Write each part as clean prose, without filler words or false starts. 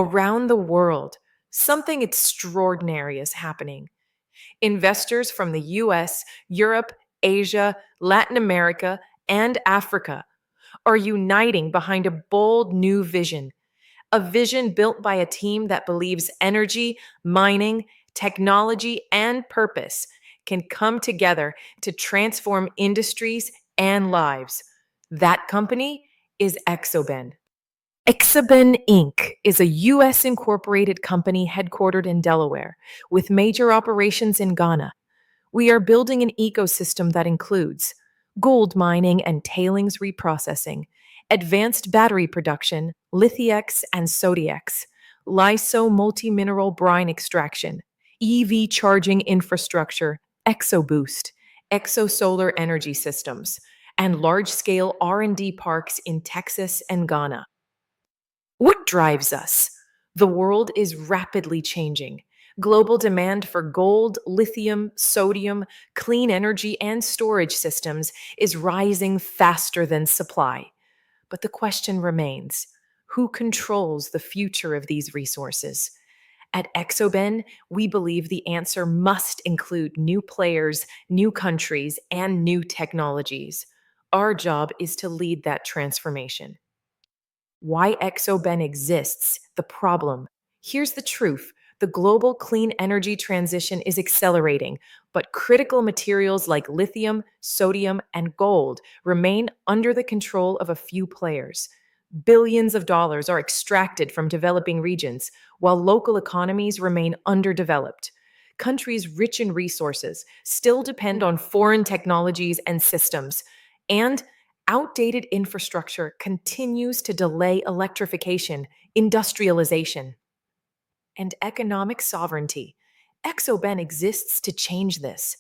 Around the world, something extraordinary is happening. Investors from the US, Europe, Asia, Latin America, and Africa are uniting behind a bold new vision, a vision built by a team that believes energy, mining, technology, and purpose can come together to transform industries and lives. That company is Exoben. Exoben Inc. is a U.S. incorporated company headquartered in Delaware with major operations in Ghana. We are building an ecosystem that includes gold mining and tailings reprocessing, advanced battery production, Lithium-X and Sodium-X, LISO multi-mineral brine extraction, EV charging infrastructure, ExoBoost, exosolar energy systems, and large-scale R&D parks in Texas and Ghana. What drives us? The world is rapidly changing. Global demand for gold, lithium, sodium, clean energy, and storage systems is rising faster than supply. But the question remains, who controls the future of these resources? At Exoben, we believe the answer must include new players, new countries, and new technologies. Our job is to lead that transformation. Why Exoben exists, the problem. Here's the truth. The global clean energy transition is accelerating, but critical materials like lithium, sodium, and gold remain under the control of a few players. Billions of dollars are extracted from developing regions, while local economies remain underdeveloped. Countries rich in resources still depend on foreign technologies and systems, and outdated infrastructure continues to delay electrification, industrialization, and economic sovereignty. Exoben exists to change this.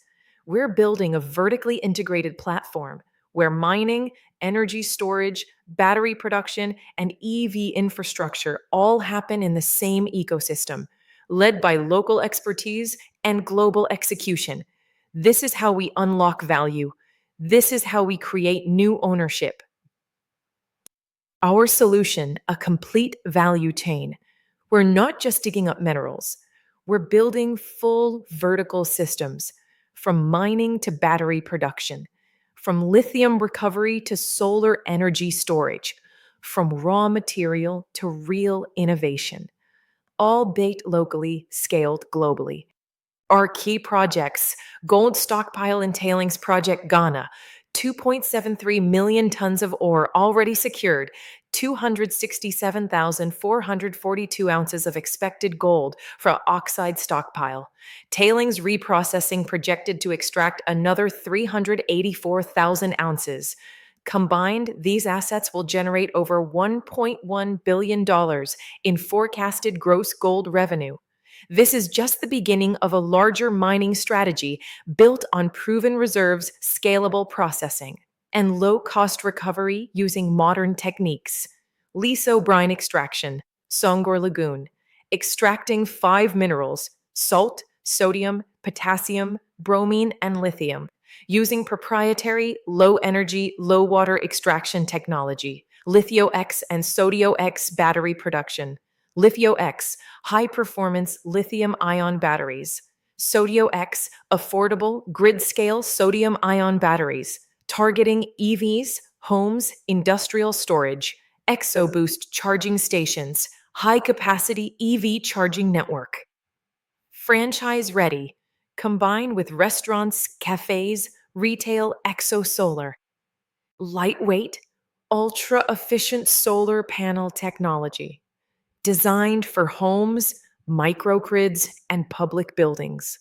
We're building a vertically integrated platform where mining, energy storage, battery production, and EV infrastructure all happen in the same ecosystem, led by local expertise and global execution. This is how we unlock value. This is how we create new ownership. Our solution, a complete value chain. We're not just digging up minerals, we're building full vertical systems from mining to battery production, from lithium recovery to solar energy storage, from raw material to real innovation, all baked locally, scaled globally. Our key projects: Gold Stockpile and Tailings Project Ghana, 2.73 million tons of ore already secured, 267,442 ounces of expected gold for oxide stockpile. Tailings reprocessing projected to extract another 384,000 ounces. Combined, these assets will generate over $1.1 billion in forecasted gross gold revenue. This is just the beginning of a larger mining strategy built on proven reserves, scalable processing, and low-cost recovery using modern techniques. LISO brine extraction, Songor Lagoon, extracting 5 minerals: salt, sodium, potassium, bromine, and lithium, using proprietary low-energy, low-water extraction technology. Lithium-X and Sodium-X battery production. Lithium-X, high-performance lithium-ion batteries. Sodium-X, affordable grid-scale sodium-ion batteries, targeting EVs, homes, industrial storage. ExoBoost charging stations, high-capacity EV charging network. Franchise ready. Combine with restaurants, cafes, retail, ExoSolar. Lightweight, ultra-efficient solar panel technology, designed for homes, microgrids, and public buildings.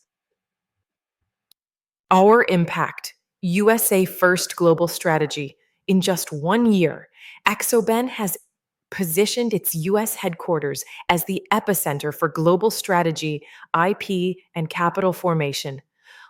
Our impact, USA First Global Strategy. In just 1 year, Exoben has positioned its US headquarters as the epicenter for global strategy, IP, and capital formation.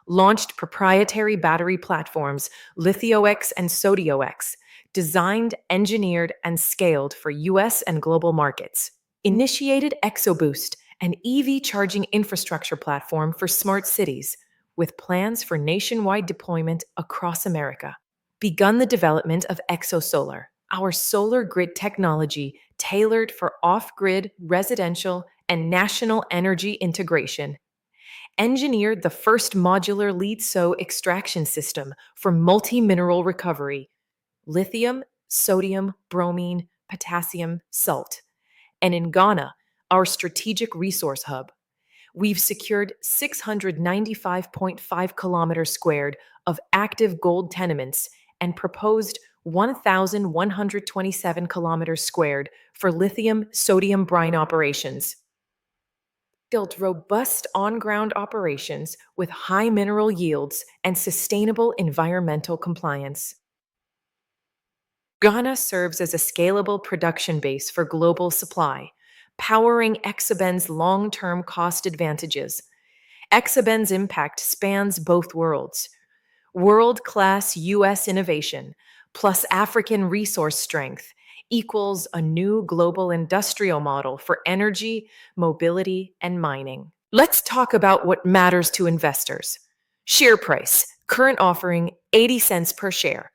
Launched proprietary battery platforms, Lithium-X and Sodium-X, designed, engineered, and scaled for US and global markets. Initiated ExoBoost, an EV charging infrastructure platform for smart cities, with plans for nationwide deployment across America. Begun the development of ExoSolar, Our solar grid technology, tailored for off grid, residential, and national energy integration, engineered the first modular lead-so extraction system for multi-mineral recovery: lithium, sodium, bromine, potassium, salt. And in Ghana, our strategic resource hub, we've secured 695.5 kilometers squared of active gold tenements and proposed 1,127 kilometers squared for lithium sodium brine operations. Built robust on ground operations with high mineral yields and sustainable environmental compliance. Ghana serves as a scalable production base for global supply, powering Exoben's long term cost advantages. Exoben's impact spans both worlds: world class US innovation plus African resource strength equals a new global industrial model for energy, mobility, and mining. Let's talk about what matters to investors. Share price, current offering 80 cents per share.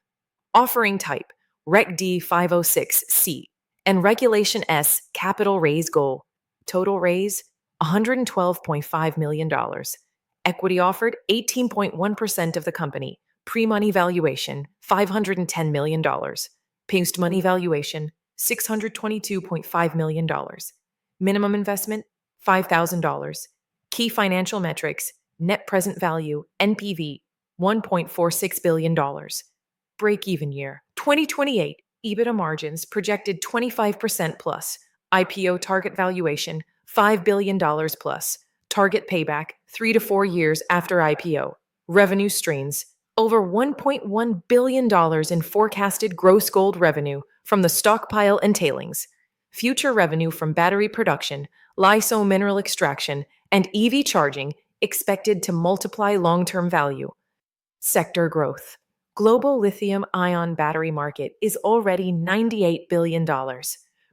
Offering type, Reg D 506C, and Regulation S capital raise goal. Total raise, $112.5 million. Equity offered, 18.1% of the company. Pre-money valuation, $510 million. Post-money valuation, $622.5 million. Minimum investment, $5,000. Key financial metrics: net present value, NPV, $1.46 billion. Break-even year, 2028. EBITDA margins projected 25% plus. IPO target valuation, $5 billion plus. Target payback, 3 to 4 years after IPO. Revenue streams, over $1.1 billion in forecasted gross gold revenue from the stockpile and tailings. Future revenue from battery production, LISO mineral extraction, and EV charging expected to multiply long-term value. Sector growth. Global lithium-ion battery market is already $98 billion,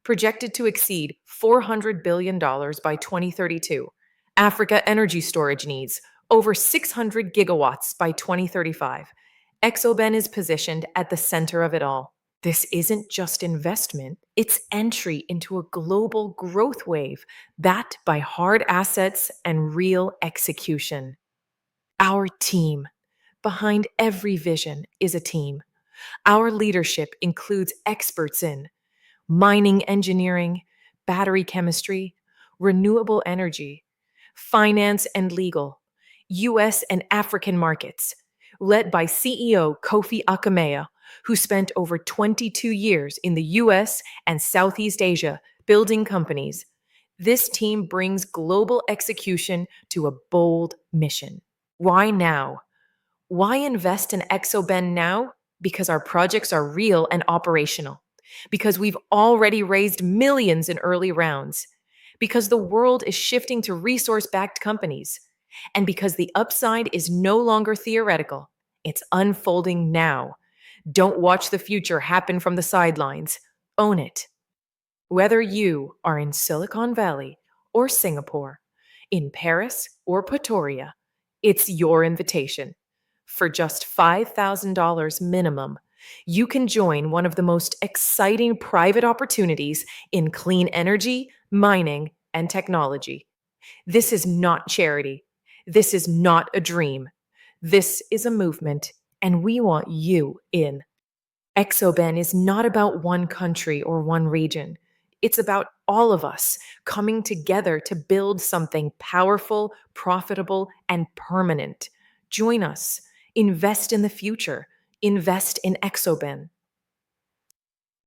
projected to exceed $400 billion by 2032. Africa energy storage needs over 600 gigawatts by 2035. Exoben is positioned at the center of it all. This isn't just investment, it's entry into a global growth wave backed by hard assets and real execution. Our team. Behind every vision is a team. Our leadership includes experts in mining engineering, battery chemistry, renewable energy, finance and legal, US and African markets, led by CEO Kofi Akamea, who spent over 22 years in the US and Southeast Asia building companies. This team brings global execution to a bold mission. Why now? Why invest in Exoben now? Because our projects are real and operational. Because we've already raised millions in early rounds. Because the world is shifting to resource-backed companies. And because the upside is no longer theoretical, it's unfolding now. Don't watch the future happen from the sidelines. Own it. Whether you are in Silicon Valley or Singapore, in Paris or Pretoria, it's your invitation. For just $5,000 minimum, you can join one of the most exciting private opportunities in clean energy, mining, and technology. This is not charity. This is not a dream. This is a movement, and we want you in. Exoben is not about one country or one region. It's about all of us coming together to build something powerful, profitable, and permanent. Join us. Invest in the future. Invest in Exoben.